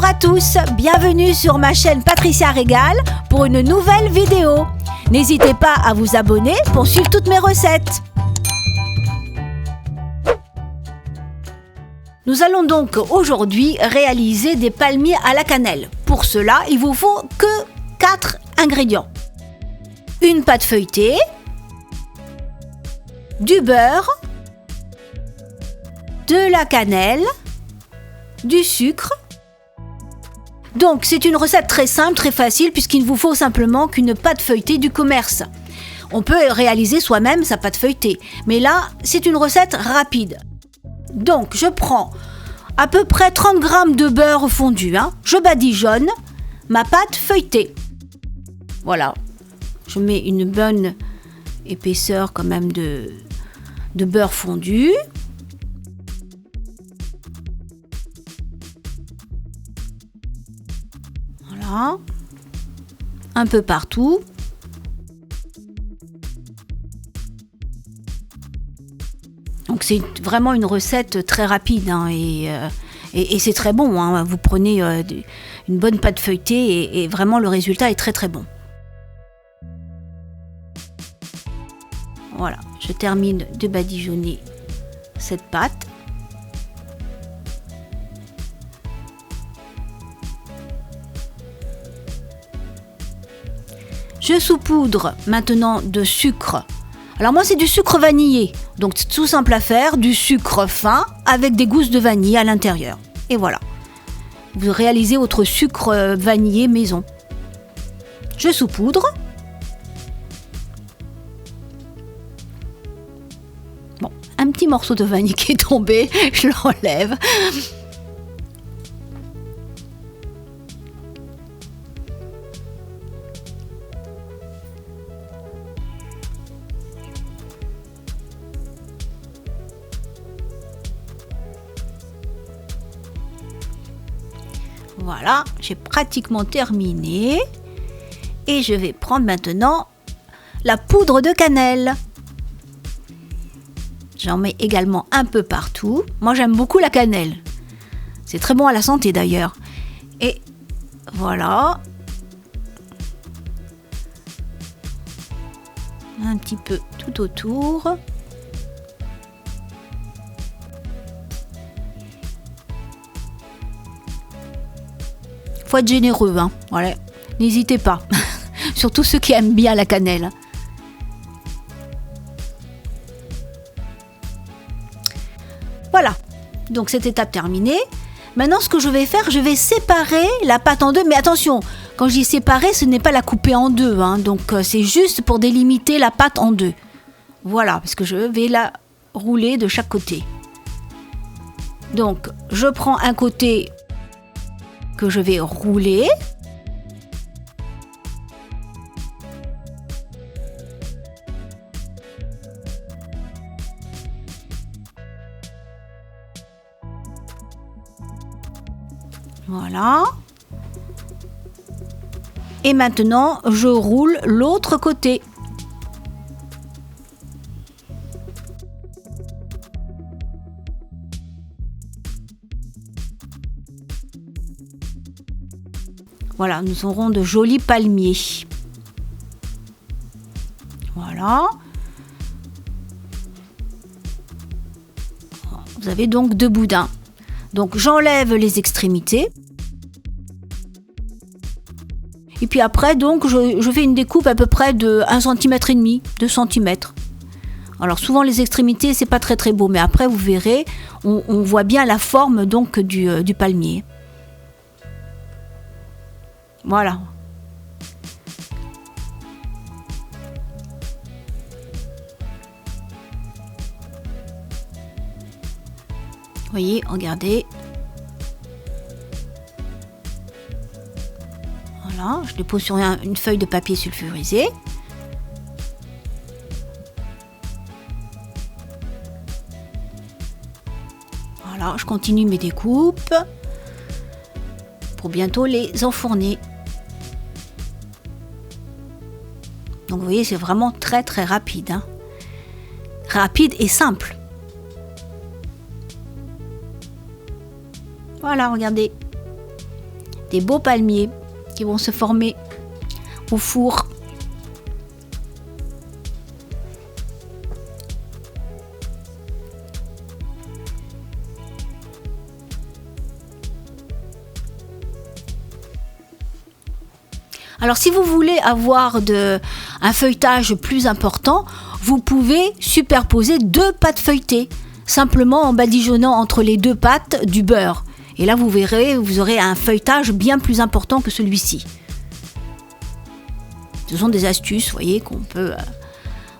Bonjour à tous, bienvenue sur ma chaîne Patricia Régale pour une nouvelle vidéo. N'hésitez pas à vous abonner pour suivre toutes mes recettes. Nous allons donc aujourd'hui réaliser des palmiers à la cannelle. Pour cela, il vous faut que 4 ingrédients. Une pâte feuilletée, du beurre, de la cannelle, du sucre. Donc c'est une recette très simple, très facile puisqu'il ne vous faut simplement qu'une pâte feuilletée du commerce. On peut réaliser soi-même sa pâte feuilletée, mais là c'est une recette rapide. Donc je prends à peu près 30 g de beurre fondu, je badigeonne ma pâte feuilletée. Voilà, je mets une bonne épaisseur quand même de beurre fondu. Voilà, un peu partout. Donc c'est vraiment une recette très rapide et c'est très bon. Vous prenez une bonne pâte feuilletée et vraiment le résultat est très très bon. Voilà, je termine de badigeonner cette pâte. Je saupoudre maintenant de sucre. Alors moi c'est du sucre vanillé, donc c'est tout simple à faire, du sucre fin avec des gousses de vanille à l'intérieur. Et voilà, vous réalisez votre sucre vanillé maison. Je saupoudre. Bon, un petit morceau de vanille qui est tombé, je l'enlève. Voilà, j'ai pratiquement terminé et je vais prendre maintenant la poudre de cannelle. J'en mets également un peu partout. Moi j'aime beaucoup la cannelle. C'est très bon à la santé d'ailleurs. Et voilà. Un petit peu tout autour. Faut être généreux, voilà. N'hésitez pas, surtout ceux qui aiment bien la cannelle. Voilà, donc cette étape terminée. Maintenant ce que je vais faire, je vais séparer la pâte en deux, mais attention, quand je dis séparer, ce n'est pas la couper en deux, donc c'est juste pour délimiter la pâte en deux. Voilà, parce que je vais la rouler de chaque côté. Donc je prends un côté que je vais rouler. Voilà. Et maintenant, je roule l'autre côté. Voilà, nous aurons de jolis palmiers. Voilà. Vous avez donc 2 boudins. Donc j'enlève les extrémités. Et puis après, donc, je fais une découpe à peu près de 1,5 cm, 2 cm. Alors souvent les extrémités, c'est pas très très beau, mais après vous verrez, on voit bien la forme donc du palmier. Voilà. Vous voyez, regardez. Voilà, je le pose sur une feuille de papier sulfurisé. Voilà, je continue mes découpes pour bientôt les enfourner. Donc vous voyez, c'est vraiment très très rapide. Rapide et simple. Voilà, regardez. des beaux palmiers qui vont se former au four. Alors si vous voulez avoir un feuilletage plus important, vous pouvez superposer 2 pâtes feuilletées, simplement en badigeonnant entre les 2 pâtes du beurre. Et là vous verrez, vous aurez un feuilletage bien plus important que celui-ci. Ce sont des astuces, voyez, qu'on peut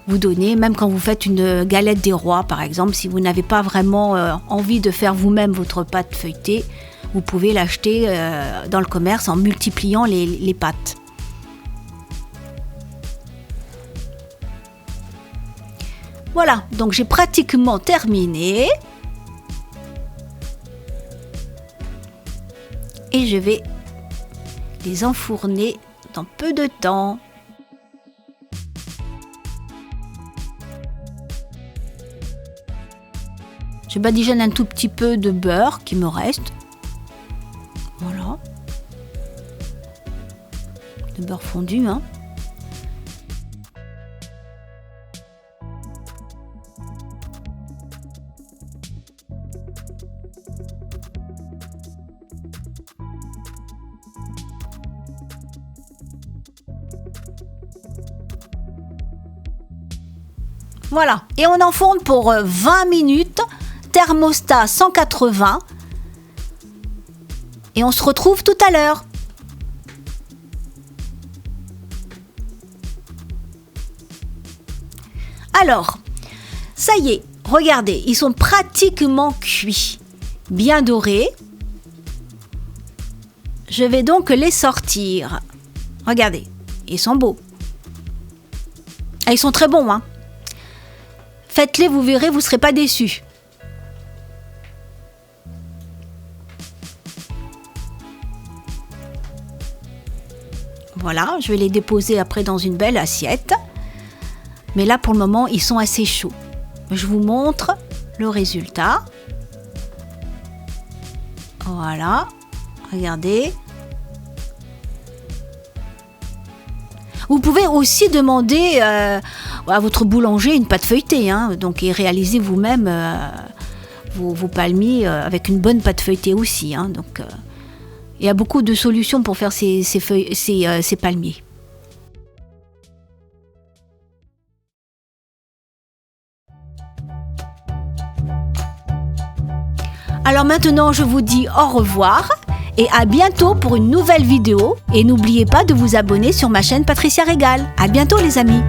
vous donner, même quand vous faites une galette des rois par exemple, si vous n'avez pas vraiment envie de faire vous-même votre pâte feuilletée, vous pouvez l'acheter dans le commerce en multipliant les pâtes. Voilà, donc j'ai pratiquement terminé. Et je vais les enfourner dans peu de temps. Je badigeonne un tout petit peu de beurre qui me reste. Voilà. Le beurre fondu, hein. Voilà, et on enfourne pour 20 minutes, thermostat 180, et on se retrouve tout à l'heure. Alors, ça y est, regardez, ils sont pratiquement cuits, bien dorés. Je vais donc les sortir. Regardez, ils sont beaux. Ah, ils sont très bons, hein. Faites-les, vous verrez, vous ne serez pas déçus. Voilà, je vais les déposer après dans une belle assiette. Mais là, pour le moment, ils sont assez chauds. Je vous montre le résultat. Voilà, regardez. Vous pouvez aussi demander à votre boulanger une pâte feuilletée, hein, donc, et réaliser vous-même vos palmiers avec une bonne pâte feuilletée aussi. Hein, donc, il y a beaucoup de solutions pour faire ces palmiers. Alors maintenant, je vous dis au revoir et à bientôt pour une nouvelle vidéo. Et n'oubliez pas de vous abonner sur ma chaîne Patricia Régal. À bientôt les amis.